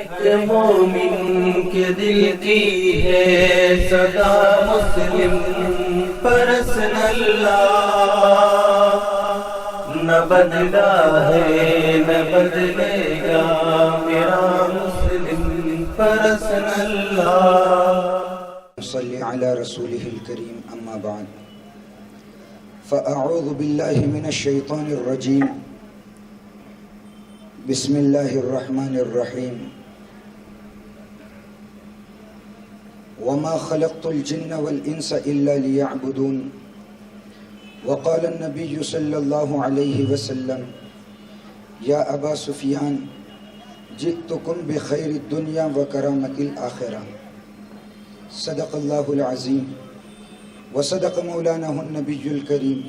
ایک مومن کے دل کی ہے صدا مسلم پرسن اللہ، نہ بدلا ہے نہ بدلے گا میرا مسلم پرسن اللہ۔ صلی علی رسولہ الکریم، اما بعد فاعوذ باللہ من الشیطان الرجیم، بسم اللہ الرحمن الرحیم۔ وما خلقت الجن والانس الا ليعبدون، وقال النبی صلی اللہ علیہ وسلم یا ابا سفیان جئتکم بخیر الدنیا وکرامت الآخرہ۔ صدق اللہ العظیم وصدق مولانا النبی الکریم،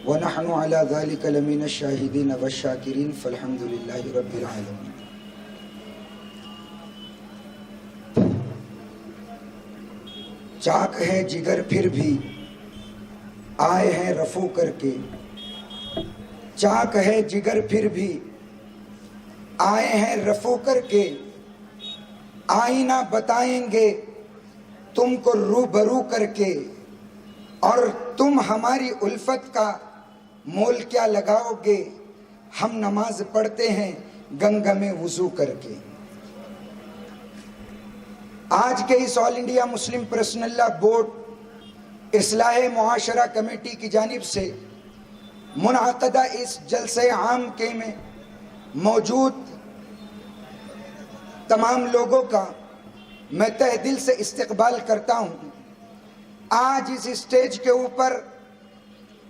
ونحن على ذلك لمن الشاہدین والشاکرین، فالحمد للہ رب العالمین۔ چاک ہے جگر پھر بھی آئے ہیں رفو کر کے، چاک ہے جگر پھر بھی آئے ہیں رفو کر کے، آئینہ بتائیں گے تم کو روبرو کر کے، اور تم ہماری الفت کا مول کیا لگاؤ گے، ہم نماز پڑھتے ہیں گنگا میں وضو کر کے۔ آج کے اس آل انڈیا مسلم پرسنل لا بورڈ اصلاح معاشرہ کمیٹی کی جانب سے منعقدہ اس جلسہ عام کے میں موجود تمام لوگوں کا میں تہ دل سے استقبال کرتا ہوں۔ آج اس اسٹیج کے اوپر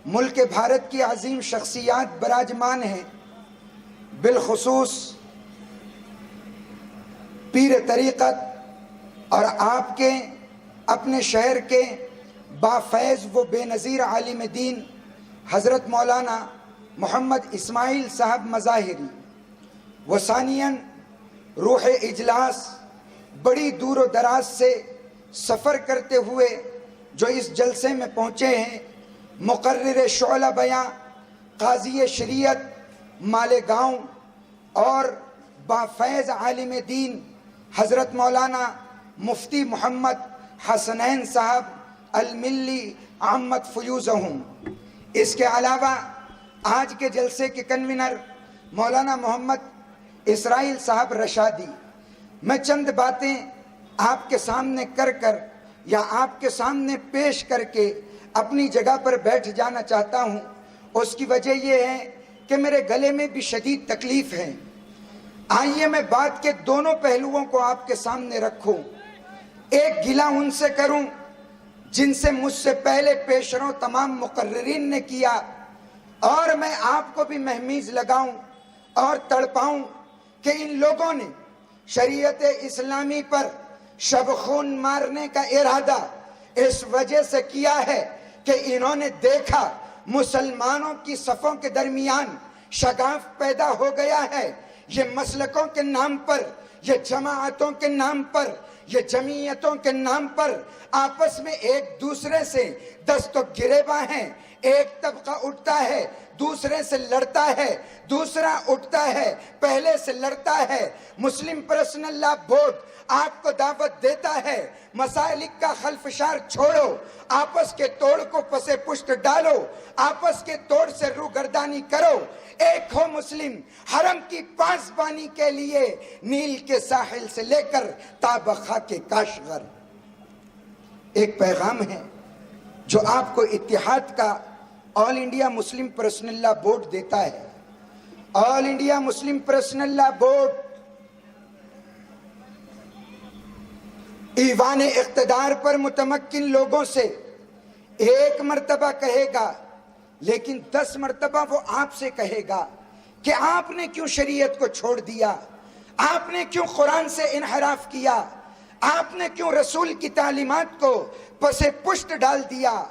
ملک بھارت کی عظیم شخصیات براجمان ہیں، بالخصوص پیر طریقت اور آپ کے اپنے شہر کے بافیض و بے نظیر عالم دین حضرت مولانا محمد اسماعیل صاحب مظاہری، و ثانیاً روح اجلاس بڑی دور و دراز سے سفر کرتے ہوئے جو اس جلسے میں پہنچے ہیں، مقرر شعلہ بیاں قاضی شریعت مالیگاؤں اور بافیض عالم دین حضرت مولانا مفتی محمد حسنین صاحب الملی عامت فیوزہم۔ اس کے علاوہ آج کے جلسے کے کنوینر مولانا محمد اسرائیل صاحب رشادی۔ میں چند باتیں آپ کے سامنے کر یا آپ کے سامنے پیش کر کے اپنی جگہ پر بیٹھ جانا چاہتا ہوں۔ اس کی وجہ یہ ہے کہ میرے گلے میں بھی شدید تکلیف ہے۔ آئیے میں بات کے دونوں پہلوؤں کو آپ کے سامنے رکھوں۔ ایک گلہ ان سے کروں جن سے مجھ سے پہلے پیش رو تمام مقررین نے کیا، اور میں آپ کو بھی مہمیز لگاؤں اور تڑپاؤں کہ ان لوگوں نے شریعت اسلامی پر شب خون مارنے کا ارادہ اس وجہ سے کیا ہے کہ انہوں نے دیکھا مسلمانوں کی صفوں کے درمیان شگاف پیدا ہو گیا ہے۔ یہ مسلکوں کے نام پر، یہ جماعتوں کے نام پر، یہ جمعیتوں کے نام پر آپس میں ایک دوسرے سے دست و گریباں ہیں۔ ایک طبقہ اٹھتا ہے دوسرے سے لڑتا ہے، دوسرا اٹھتا ہے پہلے سے لڑتا ہے۔ مسلم پرسنل لا بورڈ آپ کو دعوت دیتا ہے، مسالک کا خلفشار چھوڑو، آپس کے توڑ کو پسے پشت ڈالو، آپس کے توڑ سے روگردانی کرو، ایک ہو مسلم حرم کی پاسبانی کے لیے، نیل کے ساحل سے لے کر تا خاک کاشغر۔ ایک پیغام ہے جو آپ کو اتحاد کا آل انڈیا مسلم پرسنل لا بورڈ دیتا ہے۔ آل انڈیا مسلم پرسنل لا بورڈ ایوان اقتدار پر متمکن لوگوں سے ایک مرتبہ کہے گا، لیکن 10 مرتبہ وہ آپ سے کہے گا کہ آپ نے کیوں شریعت کو چھوڑ دیا، آپ نے کیوں قرآن سے انحراف کیا، آپ نے کیوں رسول کی تعلیمات کو پسے پشت ڈال دیا،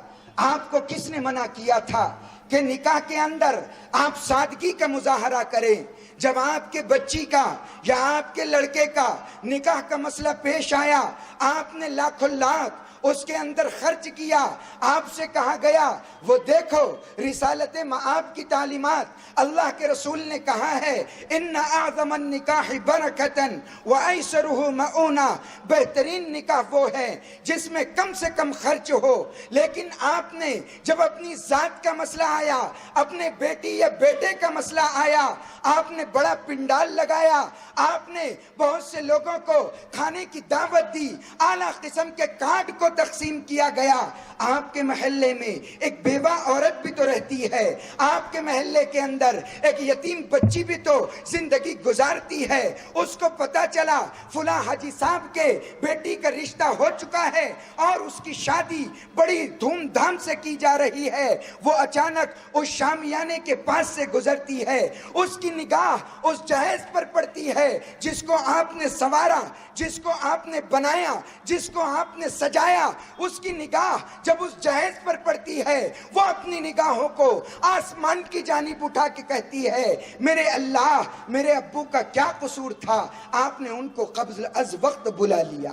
آپ کو کس نے منع کیا تھا کہ نکاح کے اندر آپ سادگی کا مظاہرہ کریں؟ جب آپ کے بچی کا یا آپ کے لڑکے کا نکاح کا مسئلہ پیش آیا، آپ نے لاکھوں لاکھ اس کے اندر خرچ کیا. آپ سے کہا گیا وہ دیکھو رسالت مآب کی تعلیمات. اللہ کے رسول نے کہا ہے ان اعظم النکاح برکتن وایسرہ مؤونہ، بہترین نکاح وہ ہے جس میں کم سے کم خرچ ہو. لیکن آپ نے جب اپنی ذات کا مسئلہ آیا، اپنے بیٹی یا بیٹے کا مسئلہ آیا، آپ نے بڑا پنڈال لگایا، آپ نے بہت سے لوگوں کو کھانے کی دعوت دی، اعلیٰ قسم کے کارڈ کو تقسیم کیا گیا. آپ کے محلے میں ایک بیوہ عورت بھی تو رہتی ہے، آپ کے محلے کے اندر ایک یتیم بچی بھی تو زندگی گزارتی ہے. اس کو پتا چلا فلاں حاجی صاحب کے بیٹی کا رشتہ ہو چکا ہے اور اس کی شادی بڑی دھوم دھام سے کی جا رہی ہے. وہ اچانک اس شامیانے کے پاس سے گزرتی ہے، اس کی نگاہ اس جہیز پر پڑتی ہے جس کو آپ نے سنوارا، جس کو آپ نے بنایا، جس کو آپ نے سجایا. اس کی نگاہ جب اس جہیز پر پڑتی ہے وہ اپنی نگاہوں کو آسمان کی جانب اٹھا کے کہتی ہے میرے اللہ، میرے ابو کا کیا قصور تھا، آپ نے ان کو قبل از وقت بلا لیا.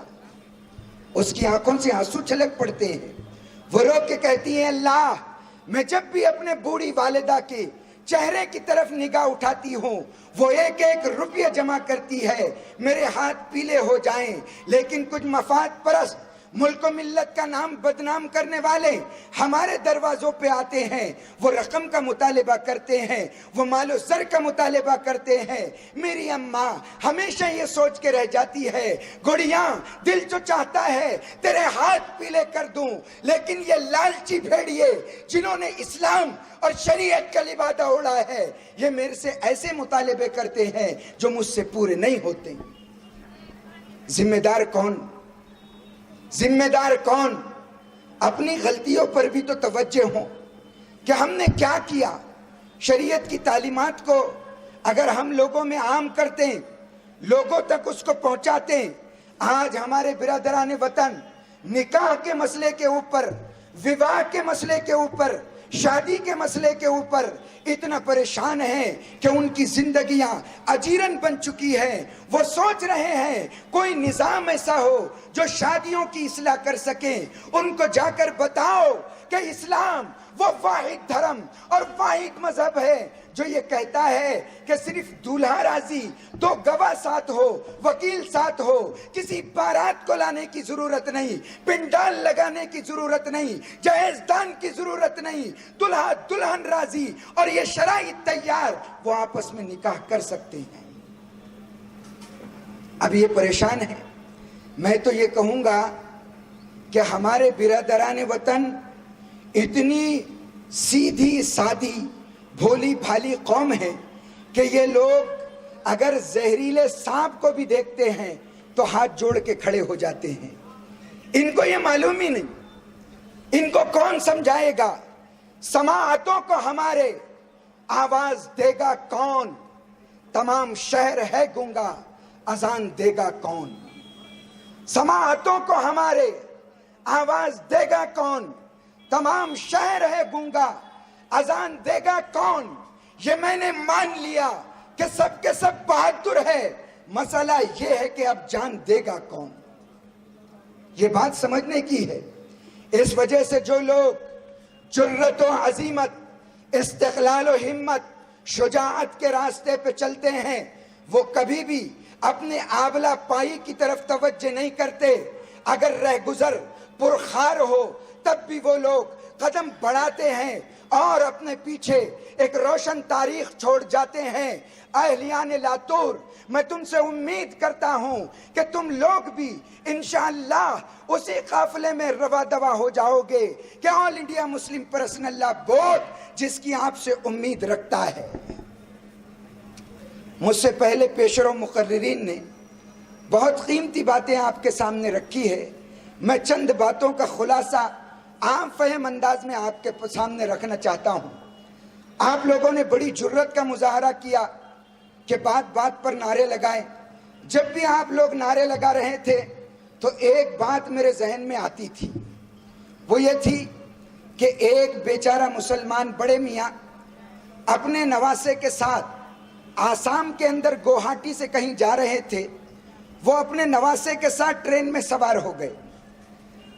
اس کی آنکھوں سے آنسو چھلک پڑتے ہیں. وہ رو کے کہتی ہے اللہ، میں جب بھی اپنے بوڑھی والدہ کے چہرے کی طرف نگاہ اٹھاتی ہوں وہ ایک ایک روپیہ جمع کرتی ہے، میرے ہاتھ پیلے ہو جائیں. لیکن کچھ مفاد پرست ملک و ملت کا نام بدنام کرنے والے ہمارے دروازوں پہ آتے ہیں، وہ رقم کا مطالبہ کرتے ہیں، وہ مال و زر کا مطالبہ کرتے ہیں. میری اماں ہمیشہ یہ سوچ کے رہ جاتی ہے گڑیاں دل جو چاہتا ہے تیرے ہاتھ پیلے کر دوں، لیکن یہ لالچی بھیڑیے جنہوں نے اسلام اور شریعت کا لبادہ اڑا ہے یہ میرے سے ایسے مطالبے کرتے ہیں جو مجھ سے پورے نہیں ہوتے. ذمہ دار کون؟ ذمہ دار کون؟ اپنی غلطیوں پر بھی تو توجہ ہوں کہ ہم نے کیا کیا. شریعت کی تعلیمات کو اگر ہم لوگوں میں عام کرتے ہیں، لوگوں تک اس کو پہنچاتے ہیں. آج ہمارے برادران وطن نکاح کے مسئلے کے اوپر، وواہ کے مسئلے کے اوپر، شادی کے مسئلے کے اوپر اتنا پریشان ہیں کہ ان کی زندگیاں اجیرن بن چکی ہیں. وہ سوچ رہے ہیں کوئی نظام ایسا ہو جو شادیوں کی اصلاح کر سکے. ان کو جا کر بتاؤ کہ اسلام وہ واحد دھرم اور واحد مذہب ہے جو یہ کہتا ہے کہ صرف دولہا راضی، دو گواہ ساتھ ہو، وکیل ساتھ ہو، کسی بارات کو لانے کی ضرورت نہیں، پنڈال لگانے کی ضرورت نہیں، جہیز دان کی ضرورت نہیں، دلہا دلہن راضی اور یہ شرائط تیار، وہ آپس میں نکاح کر سکتے ہیں. اب یہ پریشان ہے. میں تو یہ کہوں گا کہ ہمارے برادران وطن اتنی سیدھی سادی بھولی بھالی قوم ہے کہ یہ لوگ اگر زہریلے سانپ کو بھی دیکھتے ہیں تو ہاتھ جوڑ کے کھڑے ہو جاتے ہیں. ان کو یہ معلوم ہی نہیں. ان کو کون سمجھائے گا؟ سماعتوں کو ہمارے آواز دے گا کون؟ تمام شہر ہے گونگا، اذان دے گا کون؟ سماعتوں کو ہمارے آواز دے گا کون؟ تمام شہر ہے گونگا، اذان دے گا کون؟ یہ میں نے مان لیا کہ سب کے سب بہادر ہے، مسئلہ یہ ہے کہ اب جان دے گا کون؟ یہ بات سمجھنے کی ہے. اس وجہ سے جو لوگ جرأت و عزیمت، استقلال و ہمت، شجاعت کے راستے پہ چلتے ہیں وہ کبھی بھی اپنے آبلہ پائی کی طرف توجہ نہیں کرتے. اگر رہ گزر پرخار ہو تب بھی وہ لوگ قدم بڑھاتے ہیں اور اپنے پیچھے ایک روشن تاریخ چھوڑ جاتے ہیں. اہلیان لاتور، میں تم سے امید کرتا ہوں کہ تم لوگ بھی انشاءاللہ اسی قافلے میں روا دوا ہو جاؤ گے کہ آل انڈیا مسلم پرسنل لا بورڈ جس کی آپ سے امید رکھتا ہے. مجھ سے پہلے پیشرو مقررین نے بہت قیمتی باتیں آپ کے سامنے رکھی ہے. میں چند باتوں کا خلاصہ عام فہم انداز میں آپ کے سامنے رکھنا چاہتا ہوں. آپ لوگوں نے بڑی جرأت کا مظاہرہ کیا کہ بات بات پر نعرے لگائیں. جب بھی آپ لوگ نعرے لگا رہے تھے تو ایک بات میرے ذہن میں آتی تھی، وہ یہ تھی کہ ایک بیچارہ مسلمان بڑے میاں اپنے نواسے کے ساتھ آسام کے اندر گوہاٹی سے کہیں جا رہے تھے. وہ اپنے نواسے کے ساتھ ٹرین میں سوار ہو گئے.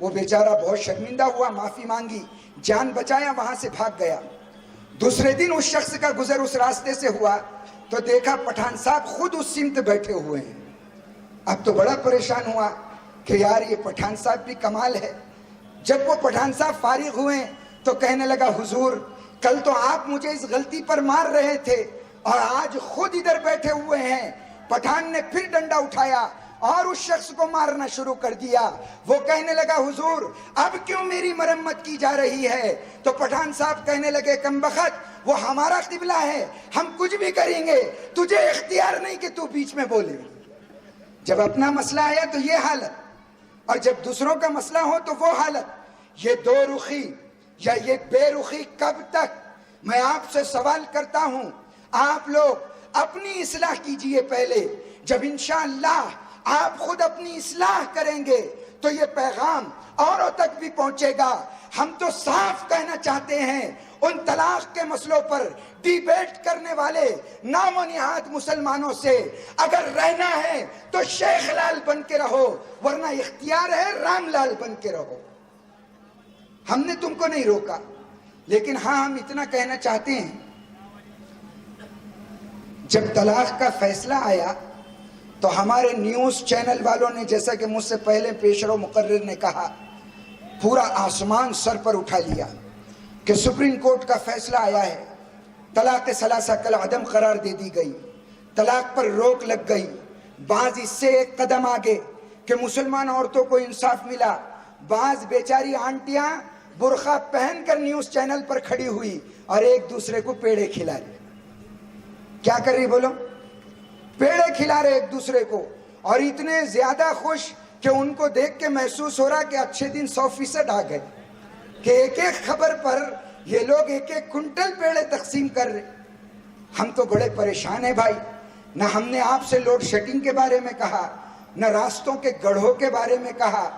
وہ بیچارہ بہت شرمندہ ہوا، معافی مانگی، جان بچایا، وہاں سے بھاگ گیا۔ دوسرے دن اس شخص کا گزر اس راستے سے ہوا تو دیکھا پٹھان صاحب خود اس سمت بیٹھے ہوئے ہیں۔ اب تو بڑا پریشان ہوا کہ یار یہ پٹھان صاحب بھی کمال ہے۔ جب وہ پٹھان صاحب فارغ ہوئے تو کہنے لگا حضور کل تو آپ مجھے اس غلطی پر مار رہے تھے اور آج خود ادھر بیٹھے ہوئے ہیں۔ پٹھان نے پھر ڈنڈا اٹھایا اور اس شخص کو مارنا شروع کر دیا۔ وہ کہنے لگا حضور اب کیوں میری مرمت کی جا رہی ہے؟ تو پٹھان صاحب کہنے لگے کمبخت وہ ہمارا قبلہ ہے، ہم کچھ بھی کریں گے، تجھے اختیار نہیں کہ تو بیچ میں بولے۔ جب اپنا مسئلہ آیا تو یہ حالت، اور جب دوسروں کا مسئلہ ہو تو وہ حالت۔ یہ دو رخی یا یہ بے رخی کب تک؟ میں آپ سے سوال کرتا ہوں، آپ لوگ اپنی اصلاح کیجئے پہلے، جب انشاءاللہ آپ خود اپنی اصلاح کریں گے تو یہ پیغام اوروں تک بھی پہنچے گا۔ ہم تو صاف کہنا چاہتے ہیں ان طلاق کے مسئلوں پر ڈیبیٹ کرنے والے نام و نہاد مسلمانوں سے، اگر رہنا ہے تو شیخ لال بن کے رہو، ورنہ اختیار ہے رام لال بن کے رہو۔ ہم نے تم کو نہیں روکا، لیکن ہاں ہم اتنا کہنا چاہتے ہیں، جب طلاق کا فیصلہ آیا تو ہمارے نیوز چینل والوں نے، جیسا کہ مجھ سے پہلے پیشرو مقرر نے کہا، پورا آسمان سر پر اٹھا لیا کہ سپریم کورٹ کا فیصلہ آیا ہے، طلاق ثلاثہ کالعدم قرار دے دی گئی، طلاق پر روک لگ گئی۔ بعض اس سے ایک قدم آگے کہ مسلمان عورتوں کو انصاف ملا۔ بعض بیچاری آنٹیاں برقع پہن کر نیوز چینل پر کھڑی ہوئی اور ایک دوسرے کو پیڑے کھلا رہی۔ کیا کر رہی بولو؟ پیڑے کھلا رہے ایک دوسرے کو، اور اتنے زیادہ خوش کہ ان کو دیکھ کے محسوس ہو رہا کہ اچھے دن 100% آ گئے، کہ ایک ایک خبر پر یہ لوگ ایک ایک کنٹل پیڑے تقسیم کر رہے۔ ہم تو بڑے پریشان ہیں بھائی، نہ ہم نے آپ سے لوڈ شیڈنگ کے بارے میں کہا، نہ راستوں کے گڑھوں کے بارے میں کہا۔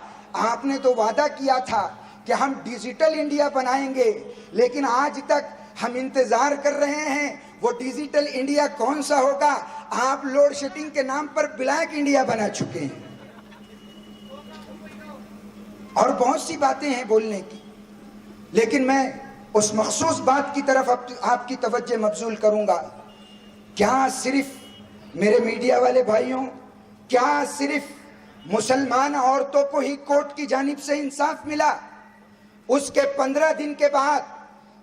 آپ نے تو وعدہ کیا تھا کہ ہم ڈیجیٹل انڈیا بنائیں گے، لیکن آج تک ہم انتظار کر رہے ہیں وہ ڈیجیٹل انڈیا کون سا ہوگا؟ آپ لوڈ شیڈنگ کے نام پر بلیک انڈیا بنا چکے ہیں۔ اور بہت سی باتیں ہیں بولنے کی، لیکن میں اس مخصوص بات کی طرف آپ کی توجہ مبذول کروں گا۔ کیا صرف میرے میڈیا والے بھائیوں، کیا صرف مسلمان عورتوں کو ہی کورٹ کی جانب سے انصاف ملا؟ اس کے 15 دن کے بعد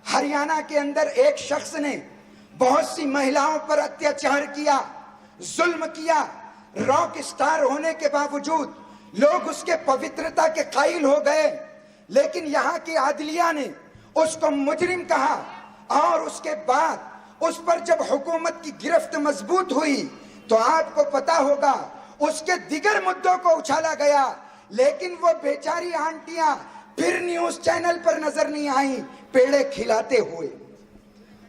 ہریانہ کے اندر ایک شخص نے بہت سی مہیلاؤں پر اتیاچار کیا، ظلم کیا۔ راک سٹار ہونے کے باوجود لوگ اس کے پوترتا کے قائل ہو گئے، لیکن یہاں کی عدلیہ نے اس کو مجرم کہا، اور اس کے بعد اس پر جب حکومت کی گرفت مضبوط ہوئی تو آپ کو پتا ہوگا اس کے دیگر مدعوں کو اچھالا گیا، لیکن وہ بیچاری آنٹیاں پھر نیوز چینل پر نظر نہیں آئیں پیڑے کھلاتے ہوئے۔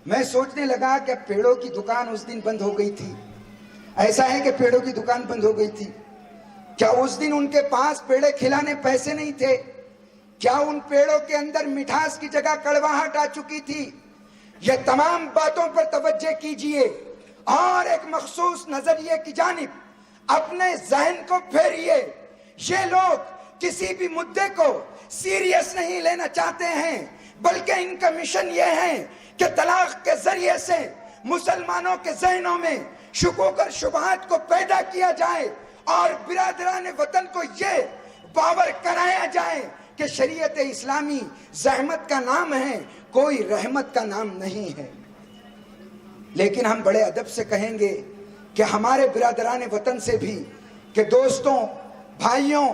میں سوچنے لگا کہ پیڑوں کی دکان اس دن بند ہو گئی تھی۔ ایسا ہے کہ پیڑوں کی دکان بند ہو گئی تھی؟ کیا اس دن ان کے پاس پیڑے کھلانے پیسے نہیں تھے؟ کیا ان پیڑوں کے اندر مٹھاس کی جگہ کڑواہٹ آ چکی تھی؟ یہ تمام باتوں پر توجہ کیجئے اور ایک مخصوص نظریے کی جانب اپنے ذہن کو پھیریے۔ یہ لوگ کسی بھی مدعے کو سیریس نہیں لینا چاہتے ہیں، بلکہ ان کا مشن یہ ہے کہ طلاق کے ذریعے سے مسلمانوں کے ذہنوں میں شکوک اور شبہات کو پیدا کیا جائے اور برادران وطن کو یہ باور کرایا جائے کہ شریعت اسلامی زحمت کا نام ہے، کوئی رحمت کا نام نہیں ہے۔ لیکن ہم بڑے ادب سے کہیں گے کہ ہمارے برادران وطن سے بھی کہ دوستوں، بھائیوں،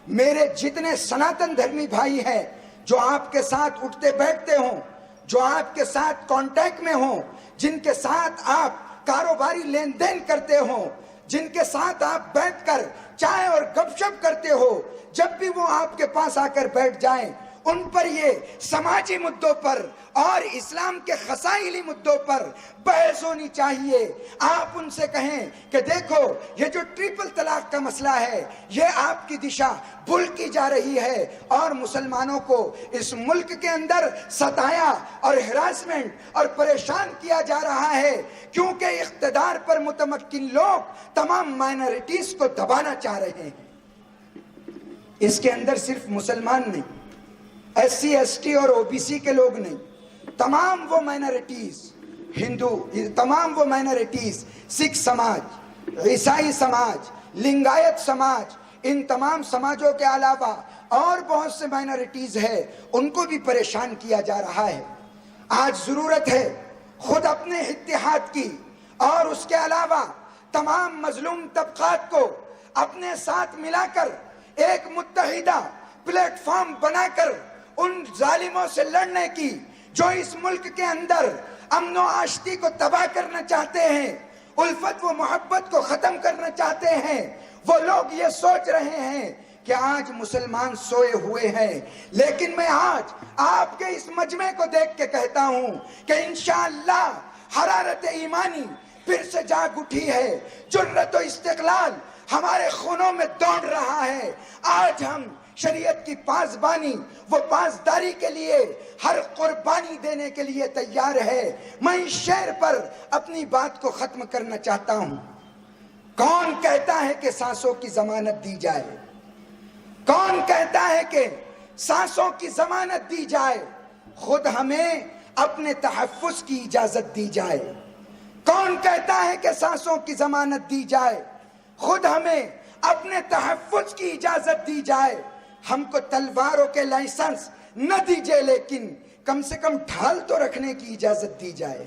میرے جتنے سناتن دھرمی بھائی ہیں جو آپ کے ساتھ اٹھتے بیٹھتے ہوں، جو آپ کے ساتھ کانٹیکٹ میں ہوں، جن کے ساتھ آپ کاروباری لین دین کرتے ہوں، جن کے ساتھ آپ بیٹھ کر چائے اور گپ شپ کرتے ہو، جب بھی وہ آپ کے پاس آ کر بیٹھ جائیں، ان پر یہ سماجی مدعوں پر اور اسلام کے خصائلی مدعوں پر بحث ہونی چاہیے۔ آپ ان سے کہیں کہ دیکھو یہ جو ٹرپل طلاق کا مسئلہ ہے، یہ آپ کی دشا بھول کی جا رہی ہے اور مسلمانوں کو اس ملک کے اندر ستایا اور ہراسمنٹ اور پریشان کیا جا رہا ہے، کیونکہ اقتدار پر متمکن لوگ تمام مائنورٹیز کو دبانا چاہ رہے ہیں۔ اس کے اندر صرف مسلمان نہیں، ایس سی ایس ٹی اور او بی سی کے لوگ نہیں، تمام وہ مائنرٹیز، ہندو، تمام وہ مائنرٹیز، سکھ سماج، عیسائی سماج، لنگایت سماج، ان تمام سماجوں کے علاوہ اور بہت سے مائنرٹیز ہے، ان کو بھی پریشان کیا جا رہا ہے۔ آج ضرورت ہے خود اپنے اتحاد کی، اور اس کے علاوہ تمام مظلوم طبقات کو اپنے ساتھ ملا کر ایک متحدہ پلیٹ فارم بنا کر ان ظالموں سے لڑنے کی جو اس ملک کے اندر امن و آشتی کو تباہ کرنا چاہتے ہیں، الفت و محبت کو ختم کرنا چاہتے ہیں۔ وہ لوگ یہ سوچ رہے ہیں کہ آج مسلمان سوئے ہوئے ہیں، لیکن میں آج آپ کے اس مجمع کو دیکھ کے کہتا ہوں کہ انشاءاللہ حرارت ایمانی پھر سے جاگ اٹھی ہے، جرأت و استقلال ہمارے خونوں میں دوڑ رہا ہے۔ آج ہم شریعت کی پاسبانی، وہ پاسداری کے لیے ہر قربانی دینے کے لیے تیار ہے۔ میں اس شعر پر اپنی بات کو ختم کرنا چاہتا ہوں۔ کون کہتا ہے کہ سانسوں کی ضمانت دی جائے؟ کون کہتا ہے کہ سانسوں کی ضمانت دی جائے؟ خود ہمیں اپنے تحفظ کی اجازت دی جائے۔ کون کہتا ہے کہ سانسوں کی ضمانت دی جائے؟ خود ہمیں اپنے تحفظ کی اجازت دی جائے۔ ہم کو تلواروں کے لائسنس نہ دیجئے، لیکن کم سے کم ڈھال تو رکھنے کی اجازت دی جائے۔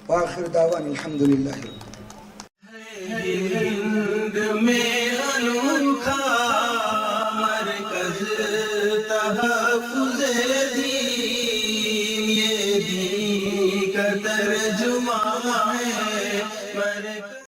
وآخر دعوانا الحمدللہ۔ ہند میں انوکھا مرکز تحفظ دین، یہ دین کا ترجمہ ہے۔